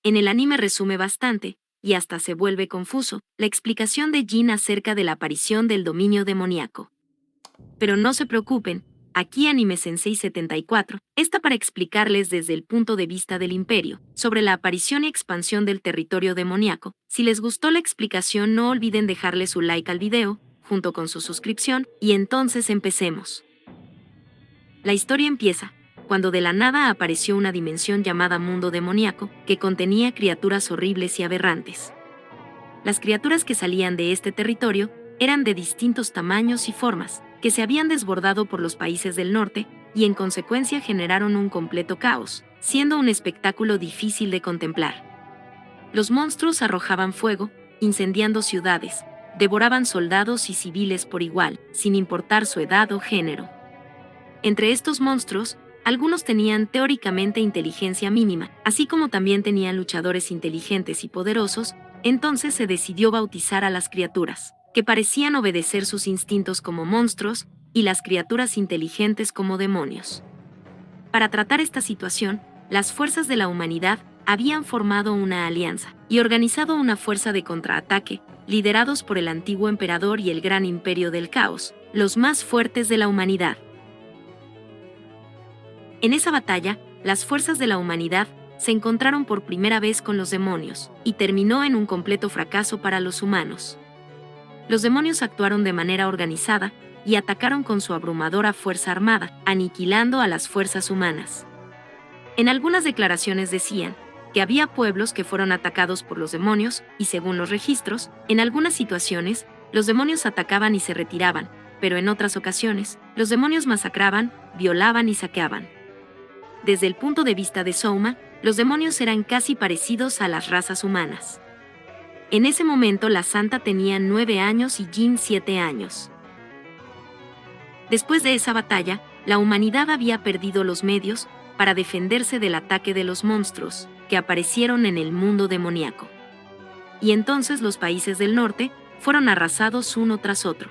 En el anime resume bastante, y hasta se vuelve confuso, la explicación de Jin acerca de la aparición del dominio demoníaco. Pero no se preocupen, aquí Anime Sensei 74 está para explicarles desde el punto de vista del imperio, sobre la aparición y expansión del territorio demoníaco. Si les gustó la explicación, no olviden dejarle su like al video, junto con su suscripción, y entonces empecemos. La historia empieza cuando de la nada apareció una dimensión llamada mundo demoníaco, que contenía criaturas horribles y aberrantes. Las criaturas que salían de este territorio eran de distintos tamaños y formas, que se habían desbordado por los países del norte y en consecuencia generaron un completo caos, siendo un espectáculo difícil de contemplar. Los monstruos arrojaban fuego, incendiando ciudades, devoraban soldados y civiles por igual, sin importar su edad o género. Entre estos monstruos, algunos tenían teóricamente inteligencia mínima, así como también tenían luchadores inteligentes y poderosos. Entonces se decidió bautizar a las criaturas, que parecían obedecer sus instintos como monstruos, y las criaturas inteligentes como demonios. Para tratar esta situación, las fuerzas de la humanidad habían formado una alianza y organizado una fuerza de contraataque, liderados por el antiguo emperador y el gran imperio del caos, los más fuertes de la humanidad. En esa batalla, las fuerzas de la humanidad se encontraron por primera vez con los demonios, y terminó en un completo fracaso para los humanos. Los demonios actuaron de manera organizada y atacaron con su abrumadora fuerza armada, aniquilando a las fuerzas humanas. En algunas declaraciones decían que había pueblos que fueron atacados por los demonios, y según los registros, en algunas situaciones, los demonios atacaban y se retiraban, pero en otras ocasiones, los demonios masacraban, violaban y saqueaban. Desde el punto de vista de Souma, los demonios eran casi parecidos a las razas humanas. En ese momento la santa tenía 9 años y Jin 7 años. Después de esa batalla, la humanidad había perdido los medios para defenderse del ataque de los monstruos que aparecieron en el mundo demoníaco. Y entonces los países del norte fueron arrasados uno tras otro.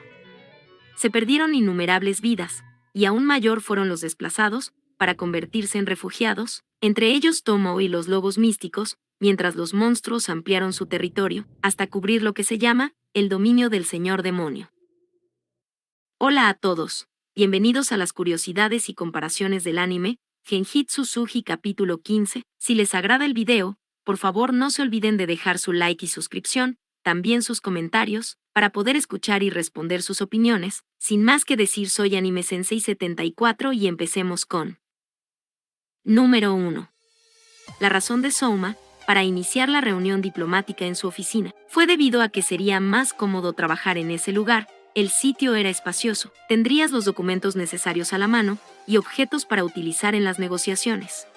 Se perdieron innumerables vidas, y aún mayor fueron los desplazados, para convertirse en refugiados, entre ellos Tomo y los lobos místicos, mientras los monstruos ampliaron su territorio, hasta cubrir lo que se llama el dominio del señor demonio. Hola a todos, bienvenidos a las curiosidades y comparaciones del anime, Genjitsu Suji capítulo 15. Si les agrada el video, por favor no se olviden de dejar su like y suscripción, también sus comentarios, para poder escuchar y responder sus opiniones. Sin más que decir, soy Anime Sensei 74 y empecemos con Número 1. La razón de Souma para iniciar la reunión diplomática en su oficina fue debido a que sería más cómodo trabajar en ese lugar. El sitio era espacioso, tendrías los documentos necesarios a la mano y objetos para utilizar en las negociaciones.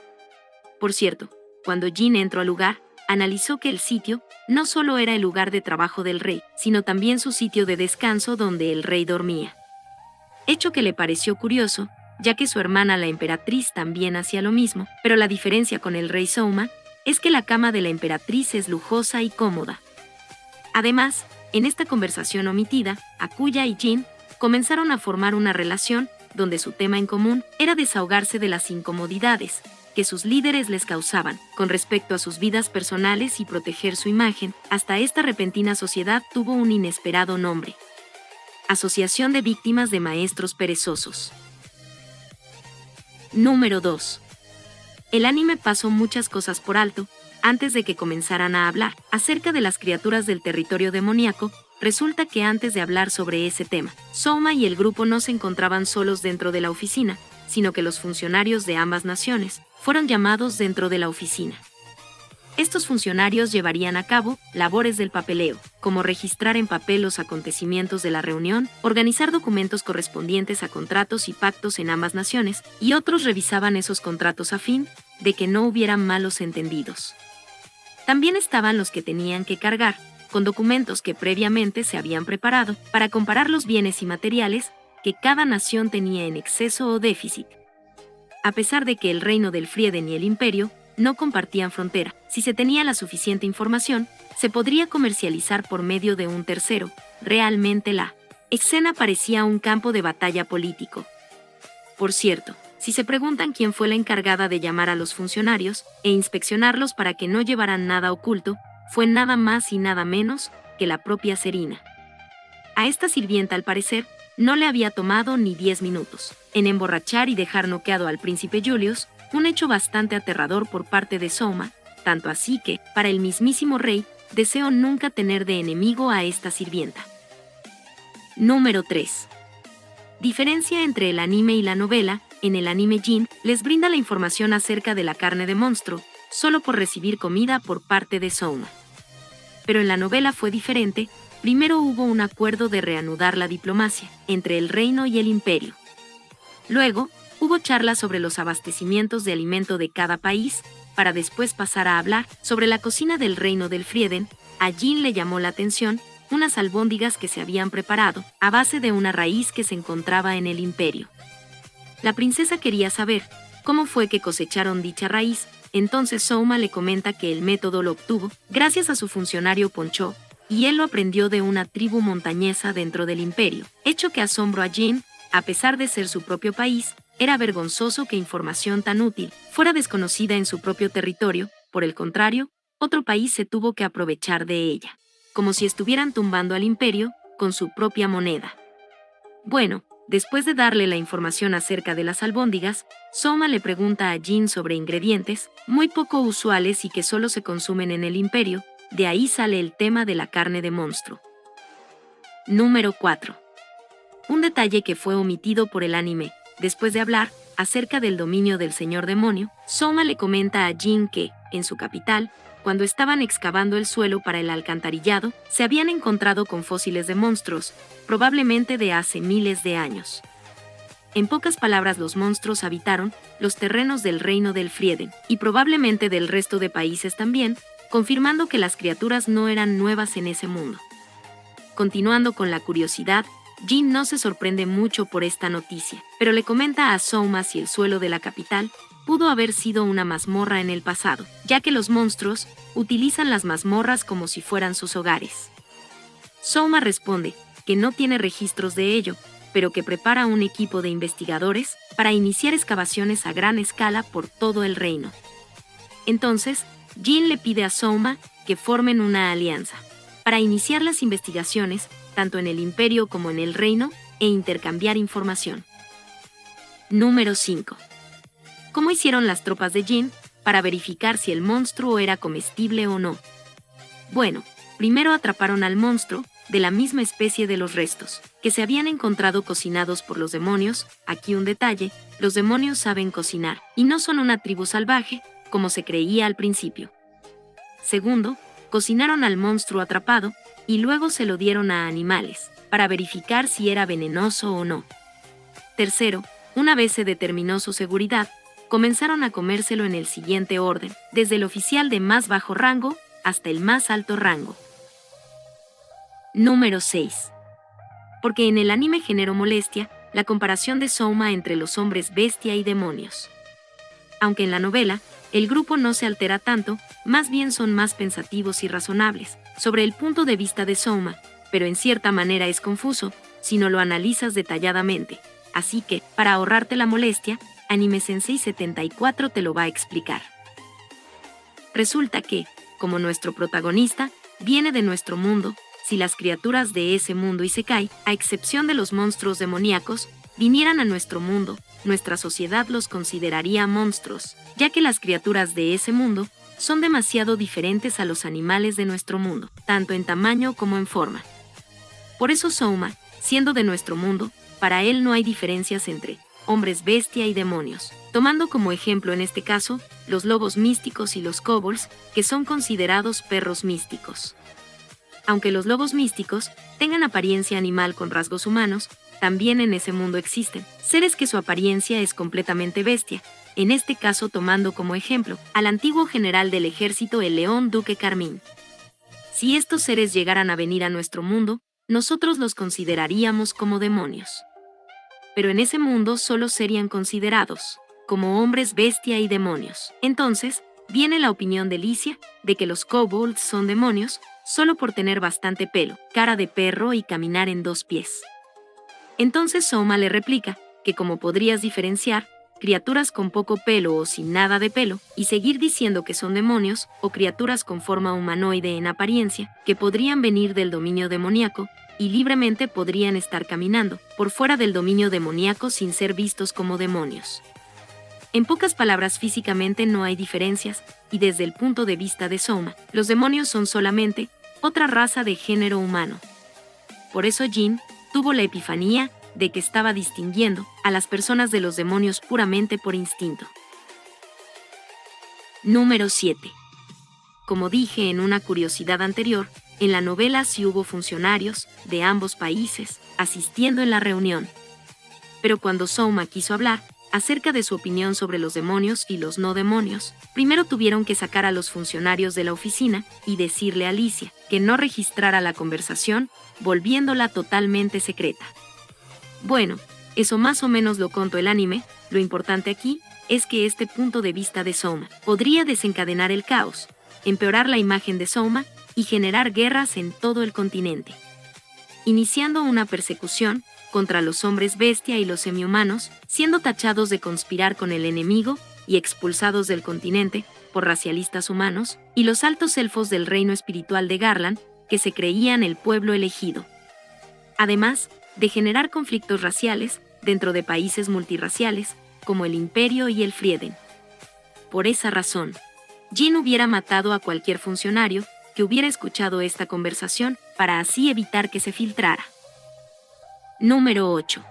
Por cierto, cuando Jin entró al lugar, analizó que el sitio no solo era el lugar de trabajo del rey, sino también su sitio de descanso donde el rey dormía. Hecho que le pareció curioso, ya que su hermana la emperatriz también hacía lo mismo, pero la diferencia con el rey Souma es que la cama de la emperatriz es lujosa y cómoda. Además, en esta conversación omitida, Akuya y Jin comenzaron a formar una relación donde su tema en común era desahogarse de las incomodidades que sus líderes les causaban con respecto a sus vidas personales y proteger su imagen. Hasta esta repentina sociedad tuvo un inesperado nombre: Asociación de Víctimas de Maestros Perezosos. Número 2. El anime pasó muchas cosas por alto antes de que comenzaran a hablar acerca de las criaturas del territorio demoníaco. Resulta que antes de hablar sobre ese tema, Souma y el grupo no se encontraban solos dentro de la oficina, sino que los funcionarios de ambas naciones fueron llamados dentro de la oficina. Estos funcionarios llevarían a cabo labores del papeleo, como registrar en papel los acontecimientos de la reunión, organizar documentos correspondientes a contratos y pactos en ambas naciones, y otros revisaban esos contratos a fin de que no hubieran malos entendidos. También estaban los que tenían que cargar con documentos que previamente se habían preparado para comparar los bienes y materiales que cada nación tenía en exceso o déficit. A pesar de que el reino del Frieden y el imperio no compartían frontera, si se tenía la suficiente información, se podría comercializar por medio de un tercero. Realmente la escena parecía un campo de batalla político. Por cierto, Si se preguntan quién fue la encargada de llamar a los funcionarios e inspeccionarlos para que no llevaran nada oculto, fue nada más y nada menos que la propia Serina. A esta sirvienta, al parecer, no le había tomado ni 10 minutos en emborrachar y dejar noqueado al príncipe Julius, un hecho bastante aterrador por parte de Soma, tanto así que, para el mismísimo rey, deseó nunca tener de enemigo a esta sirvienta. Número 3. Diferencia entre el anime y la novela. En el anime, Jin les brinda la información acerca de la carne de monstruo, solo por recibir comida por parte de Soma. Pero en la novela fue diferente. Primero hubo un acuerdo de reanudar la diplomacia entre el reino y el imperio. Luego, hubo charlas sobre los abastecimientos de alimento de cada país, para después pasar a hablar sobre la cocina del reino del Frieden. A Jin le llamó la atención unas albóndigas que se habían preparado a base de una raíz que se encontraba en el imperio. La princesa quería saber cómo fue que cosecharon dicha raíz. Entonces Soma le comenta que el método lo obtuvo gracias a su funcionario Poncho, y él lo aprendió de una tribu montañesa dentro del imperio, hecho que asombró a Jin. A pesar de ser su propio país, era vergonzoso que información tan útil fuera desconocida en su propio territorio. Por el contrario, otro país se tuvo que aprovechar de ella, como si estuvieran tumbando al imperio con su propia moneda. Bueno, después de darle la información acerca de las albóndigas, Soma le pregunta a Jin sobre ingredientes muy poco usuales y que solo se consumen en el imperio. De ahí sale el tema de la carne de monstruo. Número 4. Un detalle que fue omitido por el anime. Después de hablar acerca del dominio del señor demonio, Soma le comenta a Jin que, en su capital, cuando estaban excavando el suelo para el alcantarillado, se habían encontrado con fósiles de monstruos, probablemente de hace miles de años. En pocas palabras, los monstruos habitaron los terrenos del reino del Frieden, y probablemente del resto de países también, confirmando que las criaturas no eran nuevas en ese mundo. Continuando con la curiosidad, Jin no se sorprende mucho por esta noticia, pero le comenta a Soma si el suelo de la capital pudo haber sido una mazmorra en el pasado, ya que los monstruos utilizan las mazmorras como si fueran sus hogares. Soma responde que no tiene registros de ello, pero que prepara un equipo de investigadores para iniciar excavaciones a gran escala por todo el reino. Entonces, Jin le pide a Soma que formen una alianza para iniciar las investigaciones tanto en el imperio como en el reino e intercambiar información. Número 5. ¿Cómo hicieron las tropas de Jin para verificar si el monstruo era comestible o no? Bueno, primero atraparon al monstruo de la misma especie de los restos que se habían encontrado cocinados por los demonios. Aquí un detalle: los demonios saben cocinar y no son una tribu salvaje como se creía al principio. Segundo, cocinaron al monstruo atrapado y luego se lo dieron a animales para verificar si era venenoso o no. Tercero, una vez se determinó su seguridad, comenzaron a comérselo en el siguiente orden, desde el oficial de más bajo rango hasta el más alto rango. Número 6. Porque en el anime generó molestia la comparación de Soma entre los hombres bestia y demonios. Aunque en la novela, el grupo no se altera tanto, más bien son más pensativos y razonables sobre el punto de vista de Soma, pero en cierta manera es confuso si no lo analizas detalladamente. Así que, para ahorrarte la molestia, Anime Sensei 74 te lo va a explicar. Resulta que, como nuestro protagonista viene de nuestro mundo, si las criaturas de ese mundo isekai, a excepción de los monstruos demoníacos, vinieran a nuestro mundo, nuestra sociedad los consideraría monstruos, ya que las criaturas de ese mundo son demasiado diferentes a los animales de nuestro mundo, tanto en tamaño como en forma. Por eso Soma, siendo de nuestro mundo, para él no hay diferencias entre hombres bestia y demonios, tomando como ejemplo en este caso los lobos místicos y los kobolds, que son considerados perros místicos. Aunque los lobos místicos tengan apariencia animal con rasgos humanos, también en ese mundo existen seres que su apariencia es completamente bestia, en este caso tomando como ejemplo al antiguo general del ejército, el León Duque Carmín. Si estos seres llegaran a venir a nuestro mundo, nosotros los consideraríamos como demonios. Pero en ese mundo solo serían considerados como hombres bestia y demonios. Entonces, viene la opinión de Licia de que los kobolds son demonios solo por tener bastante pelo, cara de perro y caminar en 2 pies. Entonces Soma le replica que como podrías diferenciar criaturas con poco pelo o sin nada de pelo, y seguir diciendo que son demonios o criaturas con forma humanoide en apariencia, que podrían venir del dominio demoníaco, y libremente podrían estar caminando por fuera del dominio demoníaco sin ser vistos como demonios. En pocas palabras, físicamente no hay diferencias, y desde el punto de vista de Soma, los demonios son solamente otra raza de género humano. Por eso Jin tuvo la epifanía de que estaba distinguiendo a las personas de los demonios puramente por instinto. Número 7. Como dije en una curiosidad anterior, en la novela sí hubo funcionarios de ambos países asistiendo en la reunión. Pero cuando Soma quiso hablar acerca de su opinión sobre los demonios y los no demonios, primero tuvieron que sacar a los funcionarios de la oficina y decirle a Alicia que no registrara la conversación, volviéndola totalmente secreta. Bueno, eso más o menos lo contó el anime. Lo importante aquí es que este punto de vista de Soma podría desencadenar el caos, empeorar la imagen de Soma y generar guerras en todo el continente, iniciando una persecución contra los hombres bestia y los semihumanos, siendo tachados de conspirar con el enemigo y expulsados del continente por racialistas humanos y los altos elfos del reino espiritual de Garland, que se creían el pueblo elegido. Además de generar conflictos raciales dentro de países multirraciales, como el Imperio y el Frieden. Por esa razón, Jin hubiera matado a cualquier funcionario que hubiera escuchado esta conversación para así evitar que se filtrara. Número 8.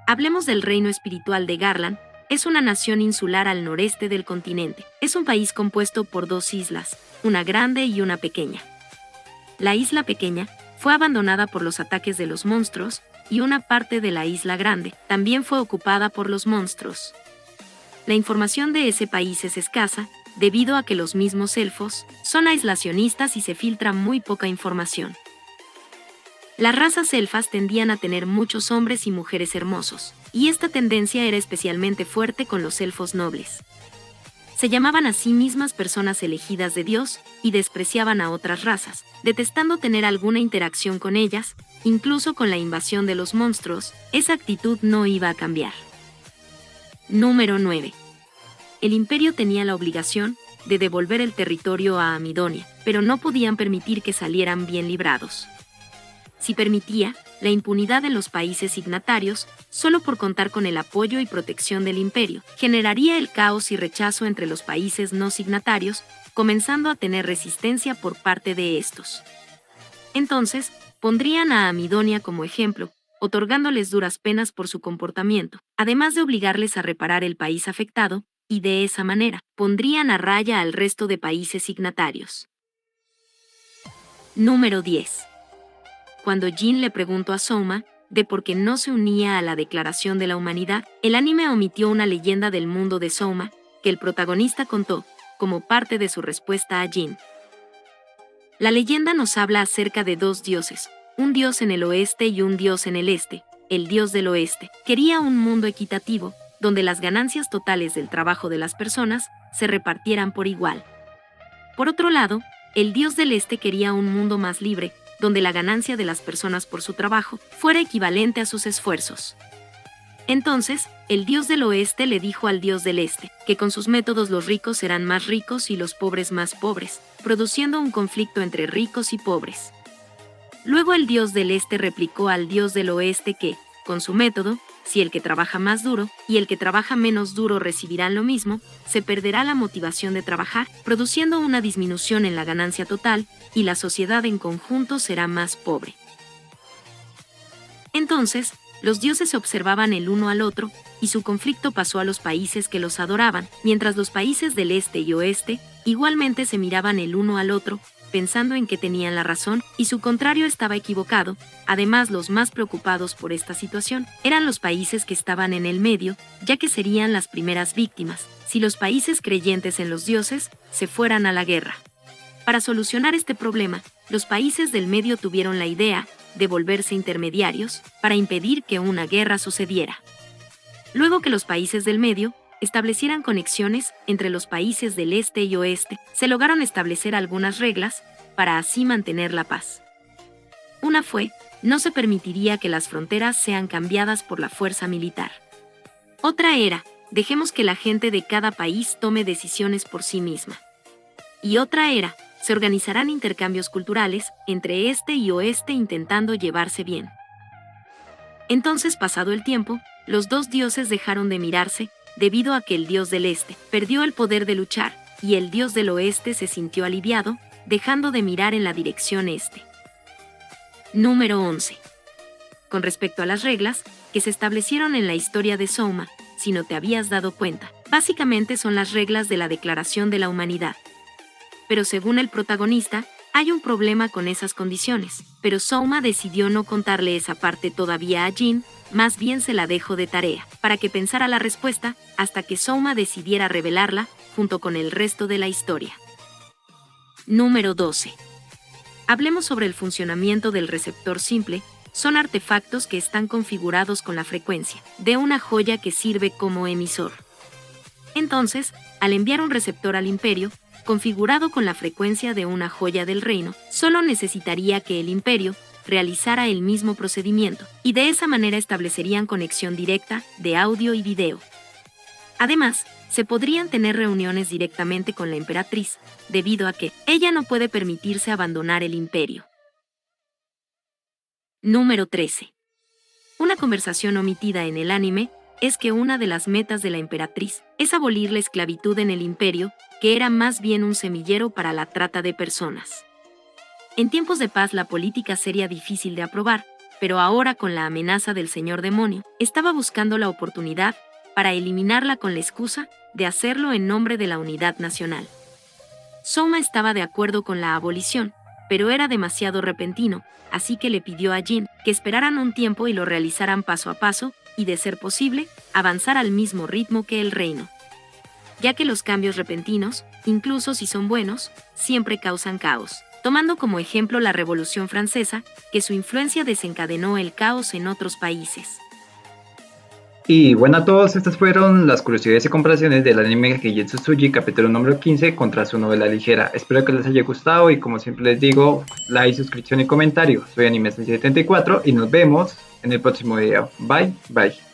Hablemos del reino espiritual de Garland. Es una nación insular al noreste del continente. Es un país compuesto por dos islas, una grande y una pequeña. La isla pequeña fue abandonada por los ataques de los monstruos, y una parte de la isla grande también fue ocupada por los monstruos. La información de ese país es escasa, debido a que los mismos elfos son aislacionistas y se filtra muy poca información. Las razas elfas tendían a tener muchos hombres y mujeres hermosos, y esta tendencia era especialmente fuerte con los elfos nobles. Se llamaban a sí mismas personas elegidas de Dios y despreciaban a otras razas, detestando tener alguna interacción con ellas. Incluso con la invasión de los monstruos, esa actitud no iba a cambiar. Número 9. El imperio tenía la obligación de devolver el territorio a Amidonia, pero no podían permitir que salieran bien librados. Si permitía la impunidad de los países signatarios, solo por contar con el apoyo y protección del imperio, generaría el caos y rechazo entre los países no signatarios, comenzando a tener resistencia por parte de estos. Entonces, pondrían a Amidonia como ejemplo, otorgándoles duras penas por su comportamiento, además de obligarles a reparar el país afectado, y de esa manera, pondrían a raya al resto de países signatarios. Número 10. Cuando Jin le preguntó a Soma de por qué no se unía a la Declaración de la Humanidad, el anime omitió una leyenda del mundo de Soma, que el protagonista contó, como parte de su respuesta a Jin. La leyenda nos habla acerca de dos dioses, un dios en el oeste y un dios en el este. El dios del oeste quería un mundo equitativo, donde las ganancias totales del trabajo de las personas se repartieran por igual. Por otro lado, el dios del este quería un mundo más libre, donde la ganancia de las personas por su trabajo fuera equivalente a sus esfuerzos. Entonces, el dios del oeste le dijo al dios del este que con sus métodos los ricos serán más ricos y los pobres más pobres, produciendo un conflicto entre ricos y pobres. Luego el dios del este replicó al dios del oeste que, con su método, si el que trabaja más duro y el que trabaja menos duro recibirán lo mismo, se perderá la motivación de trabajar, produciendo una disminución en la ganancia total, y la sociedad en conjunto será más pobre. Entonces, los dioses se observaban el uno al otro, y su conflicto pasó a los países que los adoraban, mientras los países del este y oeste igualmente se miraban el uno al otro, pensando en que tenían la razón y su contrario estaba equivocado. Además, los más preocupados por esta situación eran los países que estaban en el medio, ya que serían las primeras víctimas si los países creyentes en los dioses se fueran a la guerra. Para solucionar este problema, los países del medio tuvieron la idea de volverse intermediarios para impedir que una guerra sucediera. Luego que los países del medio establecieran conexiones entre los países del este y oeste, se lograron establecer algunas reglas para así mantener la paz. Una fue, no se permitiría que las fronteras sean cambiadas por la fuerza militar. Otra era, dejemos que la gente de cada país tome decisiones por sí misma. Y otra era, se organizarán intercambios culturales entre este y oeste intentando llevarse bien. Entonces, pasado el tiempo, los dos dioses dejaron de mirarse, debido a que el dios del este perdió el poder de luchar, y el dios del oeste se sintió aliviado, dejando de mirar en la dirección este. Número 11. Con respecto a las reglas que se establecieron en la historia de Soma, si no te habías dado cuenta, básicamente son las reglas de la Declaración de la Humanidad. Pero según el protagonista, hay un problema con esas condiciones, pero Soma decidió no contarle esa parte todavía a Jin, más bien se la dejó de tarea, para que pensara la respuesta, hasta que Soma decidiera revelarla, junto con el resto de la historia. Número 12. Hablemos sobre el funcionamiento del receptor simple. Son artefactos que están configurados con la frecuencia de una joya que sirve como emisor. Entonces, al enviar un receptor al imperio, configurado con la frecuencia de una joya del reino, solo necesitaría que el imperio realizara el mismo procedimiento, y de esa manera establecerían conexión directa de audio y video. Además, se podrían tener reuniones directamente con la emperatriz, debido a que ella no puede permitirse abandonar el imperio. Número 13. Una conversación omitida en el anime es que una de las metas de la emperatriz es abolir la esclavitud en el imperio, que era más bien un semillero para la trata de personas. En tiempos de paz la política sería difícil de aprobar, pero ahora con la amenaza del señor demonio, estaba buscando la oportunidad para eliminarla con la excusa de hacerlo en nombre de la unidad nacional. Soma estaba de acuerdo con la abolición, pero era demasiado repentino, así que le pidió a Jin que esperaran un tiempo y lo realizaran paso a paso, y de ser posible, avanzar al mismo ritmo que el reino. Ya que los cambios repentinos, incluso si son buenos, siempre causan caos, tomando como ejemplo la Revolución Francesa, que su influencia desencadenó el caos en otros países. Y bueno a todos, estas fueron las curiosidades y comparaciones del anime Genjutsu Tsuji capítulo número 15 contra su novela ligera. Espero que les haya gustado y como siempre les digo, like, suscripción y comentario. Soy Anime74 y nos vemos en el próximo video. Bye, bye.